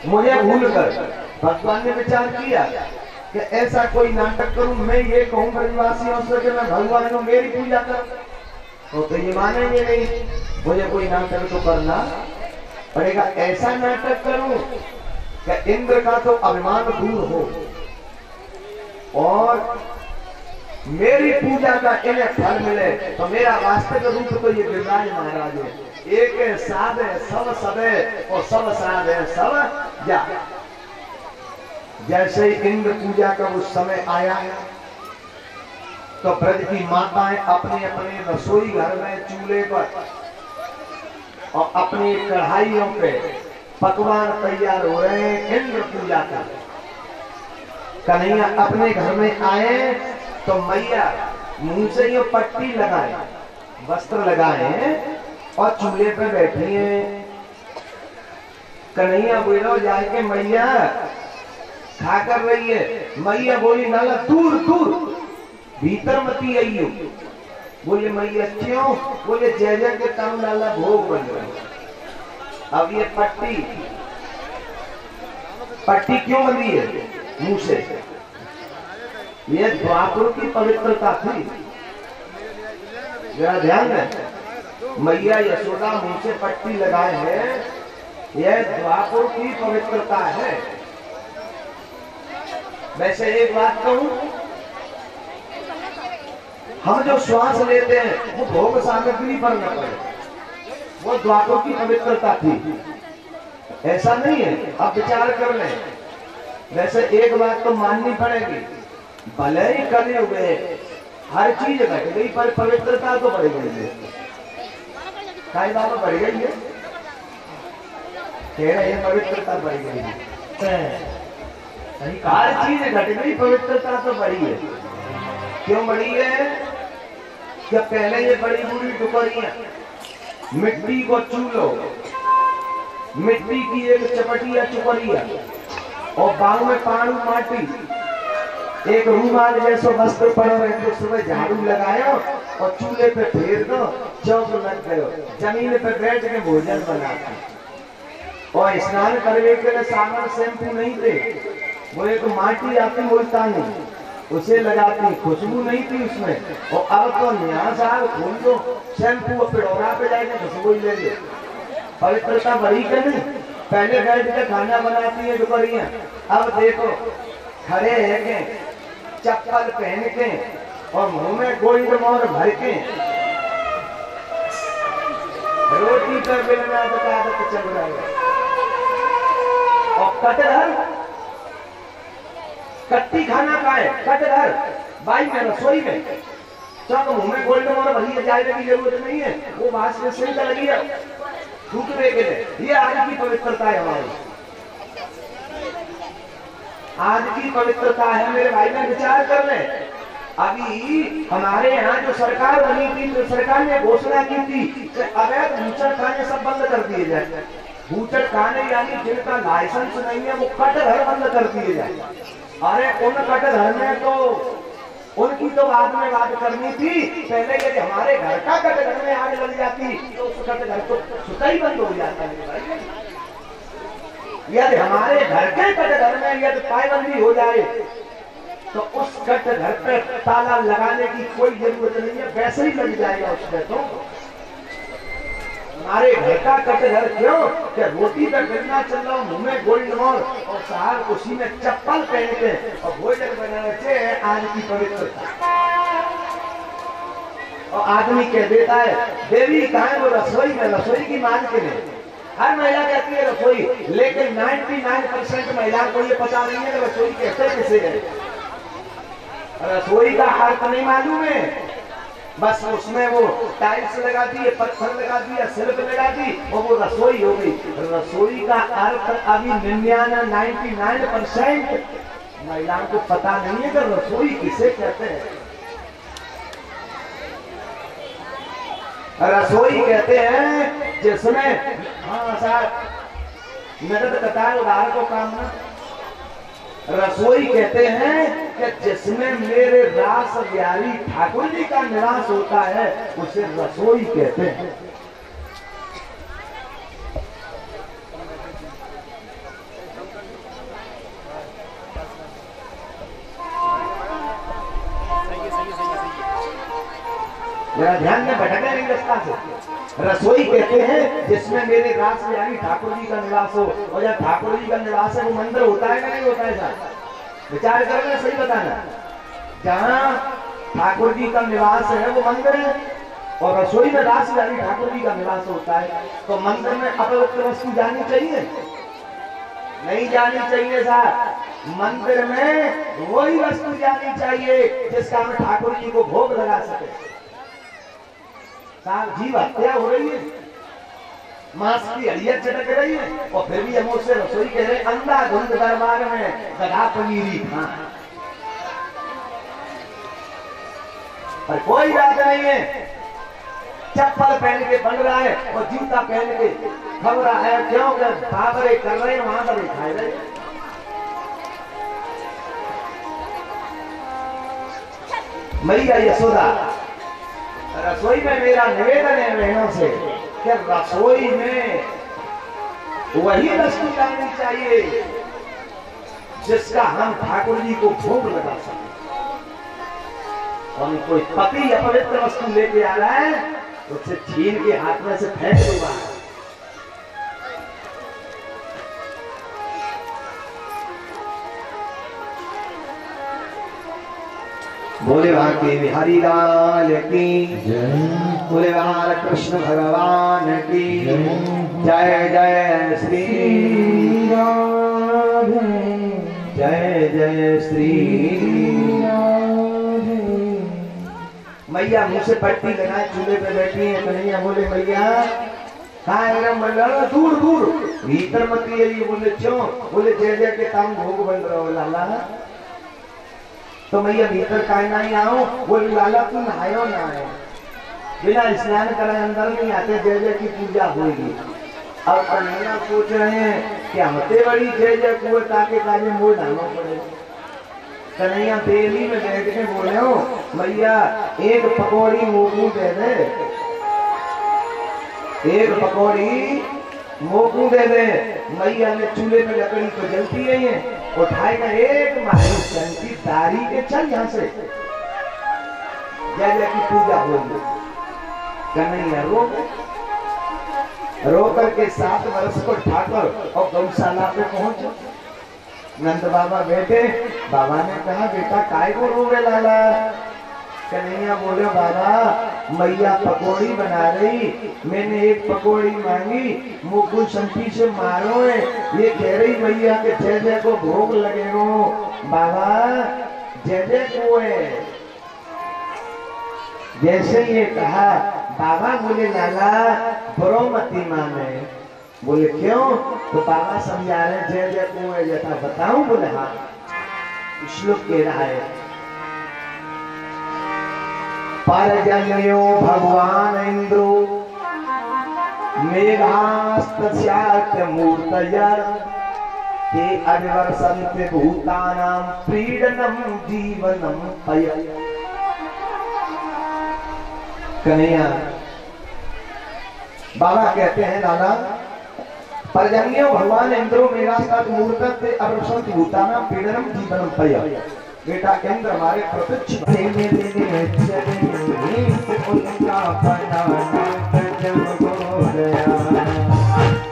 मुझे भूल कर भगवान ने विचार किया कि ऐसा कोई नाटक करूं, मैं ये कहूं ब्रजवासियों से कि मैं भगवान को मेरी पूजा कर, तो ये मानेंगे नहीं। मुझे कोई नाटक तो करना पड़ेगा। ऐसा नाटक करूं कि इंद्र का तो अभिमान दूर हो और मेरी पूजा का इन्हें फल मिले। तो मेरा वास्तविक रूप तो ये गिरिराज महाराज है, एक साध है सब सब है और सब साध है सब जा। जैसे ही इंद्र पूजा का उस समय आया तो ब्रज की माताएं अपने अपने रसोई घर में चूल्हे पर और अपनी कढ़ाइयों पे पकवान तैयार हो रहे हैं इंद्र पूजा का। कन्हैया अपने घर में आए तो मैया मुंह से ये पट्टी लगाए, वस्त्र लगाए और चूल्हे पे बैठी है। कन्हैया बोलो जाके मैया खा कर रही है। मैया बोली नाला दूर दूर भीतर मती आइयो। बोले मैया क्यों? बोले जय जय के काम लाला भोग बन रहा। अब ये पट्टी क्यों बंधी है मुंह से? ये द्वापर की पवित्रता थी, जरा ध्यान है। मैया यशोदा मुंह से पट्टी लगाए हैं, यह द्वापर की पवित्रता है। वैसे एक बात कहूं, हम जो श्वास लेते हैं वो भोग सामग्री पर न पड़े, वो द्वापर की पवित्रता थी, ऐसा नहीं है। अब विचार कर लें। वैसे एक बात तो माननी पड़ेगी, भले ही कले हुए हर चीज घट गई पर पवित्रता तो बढ़ गई है। काई बाबा बढ़ गई है, कह रहे हैं पवित्रता बढ़ गई है। हर चीज घट गई, पवित्रता तो बढ़ी है। क्यों बढ़ी है? कि पहले ये बड़ी बुरी टुकड़ियां मिट्टी को चूलो, मिट्टी की एक चपटिया चुपड़िया और बाग में पानी माटी, एक रूमाल जैसे वस्त्र पड़े रहते, सुबह झाड़ू लगायो और चूल्हे पे फेर दो, चौक लग गयो, जमीन पे बैठ के भोजन बनाते। और स्नान करने के लिए साबुन शैम्पू नहीं थे, वो एक माटी आती मुल्तानी, उसे लगाती, खुशबू नहीं थी उसमें। और अब तो नया साल खोल दो, शैम्पू पिड़ोरा पे जाएगा खुशबू ही ले लो। पवित्रता बढ़ी के नहीं? पहले बैठ के खाना बनाती है दुपहरियां, अब देखो खड़े है के चप्पल पहन के और मुंह में गोल्ड मोहर भर के रोटी पर बेलना आदत चल रहा है। और कटहल कट्टी खाना का है, कटहल बाई में रसोई में चलो मुंह में गोल्ड मोहर भरी जाने की जरूरत नहीं है, वो बात में सही लगी है टूटने के लिए। ये आज की पवित्रता है हमारी, आज की पवित्रता है मेरे भाई में। विचार कर ले, अभी हमारे यहाँ जो सरकार बनी थी तो सरकार ने घोषणा की थी कि अवैध भूचड़ खाने सब बंद कर दिए जाए। भूचड़ खाने यानी जिनका लाइसेंस नहीं है वो कटघर बंद कर दिए जाए। अरे उन कटघर में तो उनकी तो बाद में बात करनी थी, पहले यदि हमारे घर का कटघर में आग लग जाती तो उस कटघर को सुता ही बंद हो जाता है। यदि हमारे घर के कटघर में यदि पाबंदी हो जाए तो उस कटघर पे ताला लगाने की कोई जरूरत नहीं है, वैसे ही लग जाएगा उसमें। तो हमारे घर का कटघर क्यों कि रोटी पे गिरना चल रहा, मुंह में गोल्ड मोहर और सार उसी में चप्पल पहन के और भोजन बनाने आज की पवित्रता। और आदमी कह देता है देवी कहाँ है? वो रसोई में, रसोई की मांग के लिए हर महिला कहती है रसोई, लेकिन 99% महिला को ये पता नहीं है कि रसोई कहते किसे है। रसोई का अर्थ नहीं मालूम है, बस उसमें वो टाइल्स लगा दी, पत्थर लगा दिया, सिल्क लगा दी और वो रसोई हो गई। रसोई का अर्थ अभी 99% महिलाओं को पता नहीं है कि रसोई किसे कहते हैं। रसोई कहते हैं जिसमें, हाँ साहब नगद कतार उधार को काम ना, रसोई कहते हैं कि जिसमें मेरे रास बिहारी ठाकुर जी का निवास होता है उसे रसोई कहते हैं। जरा ध्यान में भटके नहीं रास्ता से। रसोई कहते हैं जिसमें मेरे रास यानी ठाकुर जी का निवास हो, और जब ठाकुर जी का निवास है वो मंदिर होता है कि नहीं होता है साहब? विचार करना, सही बताना। जहाँ ठाकुर जी का निवास है वो मंदिर है, और रसोई में रास यानी ठाकुर जी का निवास होता है, तो मंदिर में अपवित्र वस्तु जानी चाहिए? नहीं जानी चाहिए साहब। मंदिर में वही वस्तु जानी चाहिए जिसका हम ठाकुर जी को भोग लगा सके। साहब जीव हत्या हो रही है, मांस की हड्डियां चटक रही है, और फिर भी हम उससे रसोई कह रहे अंधा धुंध दरबार में दगा पनीरी खा। पर कोई बात नहीं है, चप्पल पहन के बन रहा है और जूता पहन के खब रहा है, क्यों बाबरे कर रहे हैं, वहां पर खाए रहे। मैया यशोदा, रसोई में मेरा निवेदन है बहनों से कि रसोई में वही वस्तु लानी चाहिए जिसका हम ठाकुर जी को भोग लगा सकें। और कोई पति अपवित्र वस्तु लेके आ रहा है तो उससे छीन के हाथ में से फेंक दूंगा। बोले भाग्य बिहारी लाल की जय, बोले बाल कृष्ण भगवान की जय। जय श्री राधे, जय जय श्री राधे। मैया मुंह से पट्टी लगाए चूल्हे पे बैठी है, कन्हैया बोले मैया दूर दूर भीतर मत ये बोले क्यों? बोले जय जय के काम भोग बन रहा हो लाला। तो मैया भीतर काहे नहीं आओ? बोले लाला तू नहायो ना आए, बिना स्नान करे अंदर नहीं आते, जय जय की पूजा होगी। अब कन्हैया सोच रहे हैं कि हमते बड़ी जय जय कुएं ताके काजे मोड़ डालना पड़े। कन्हैया बेली में बैठ के बोले हो मैया एक पकौड़ी मोकू दे दे, एक पकौड़ी मोकू दे दे। मैया ने चूल्हे में लकड़ी तो जलती नहीं है, उठाएगा एक महाराज की दारी के चल यहाँ से, जय जय की पूजा होगी। कन्हैया रो करके 7 वर्ष को ठाकर और गौशाला पे पहुंचे। नंद बाबा बैठे, बाबा ने कहा बेटा काय को रोवे लाला? कन्हैया बोले बाबा मैया पकौड़ी बना रही, मैंने एक पकौड़ी मांगी, मुकुल संठी से मारो है, ये कह रही मैया के जय जय को भोग लगे हो। बाबा जय जय को है। जैसे ये कहा बाबा बोले लाला बरो मती माने। बोले क्यों? तो बाबा समझा रहे जय जय को है जैसा बताऊं? बोले हाँ। श्लोक कह रहा है परजन्यो भगवान इंद्रो मेघास्तस्यात् मूर्तया ते अविवर्षन्ते भूतानां पीडनं जीवनं पय। कन्हैया बाबा कहते हैं लाला परजन्यो भगवान इंद्रो मेघास्तस्यात् मूर्तया अविवर्षन्ते भूतानां पीडनं जीवनं पय। बेटा इंद्र हमारे प्रत्यक्ष उनका बनाना गजब हो गया,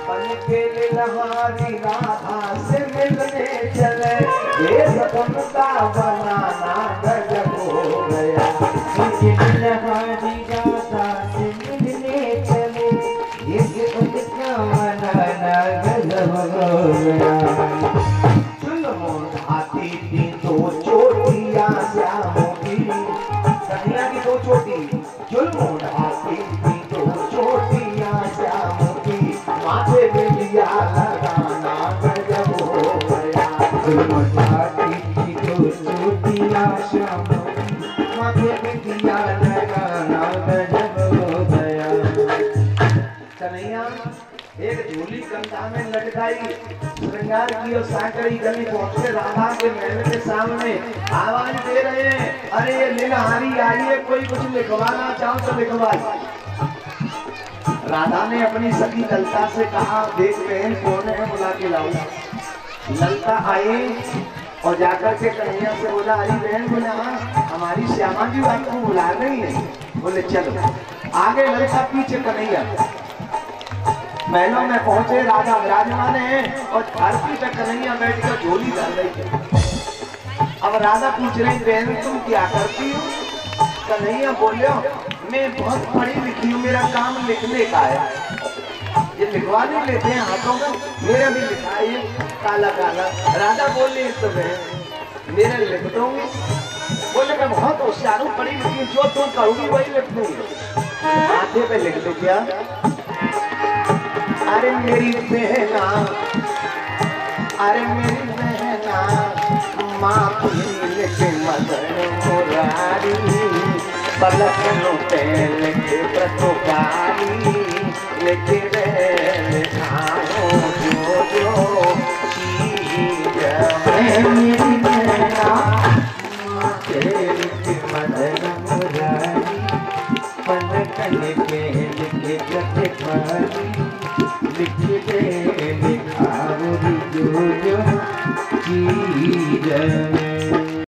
पल के लहरी राधा से मिलने चले, ये उनका बनाना गजब हो गया। लहरी राधा से मिलने चले, ये उनका बनाना गजब हो गया। हाथी की 2 चोटियां श्यामों की, कन्हैया की 2 चोटी, जुल्मों हाथी की 2 चोटियां श्यामों की, माथे पे दिया लगाना गजब हो गया। जुल्मों हाथी की 2 चोटियां श्यामों की, माथे पे दिया लगाना गजब हो गया। कन्हैया एक झोली कंधा में लटकाई, श्रृंगार की और साकड़ी गली पहुंचे राधा के महल के सामने, आवाज दे रहे हैं अरे ये लीलाहारी आई है, कोई कुछ लिखवाना चाहो तो लिखवाई। राधा ने अपनी सखी ललता से कहा देख बहन कौन है, बुला के लाओ। ललता आई और जाकर के कन्हैया से बोला अरे बहन बोला हमारी श्यामा जी आपको बुला रही है। बोले चलो। आगे लड़का पीछे कन्हैया। महलों में पहुंचे, राजा विराजमान है और धरती पे कन्हैया बैठ कर झोली डाल रही है। अब राजा पूछ रहे बहन तुम क्या करती हो? कन्हैया बोले मैं बहुत पढ़ी लिखी हूँ, मेरा काम लिखने का है। ये लिखवा नहीं लेते हैं हाथों में, मेरा भी लिखा है काला काला। राजा बोले तो बहन मेरा लिख दूंगी? बोले मैं बहुत होशियार हूँ, पढ़ी लिखी, जो तुम कहोगी वही लिख दूंगी। माथे पे लिख दो क्या? अरे मेरी बहना, अरे मेरी बहना, माँ लिखे मदन मुरारी, पलकनों पे लिखे प्रतुकारी, लिखे रहे खाओ जो जो चीज। मेरी बहना, माँ के लिखे मदन मुरारी, पलकन पे लिखे प्रतुकारी, लिखे लिखाओ जो जो चीज।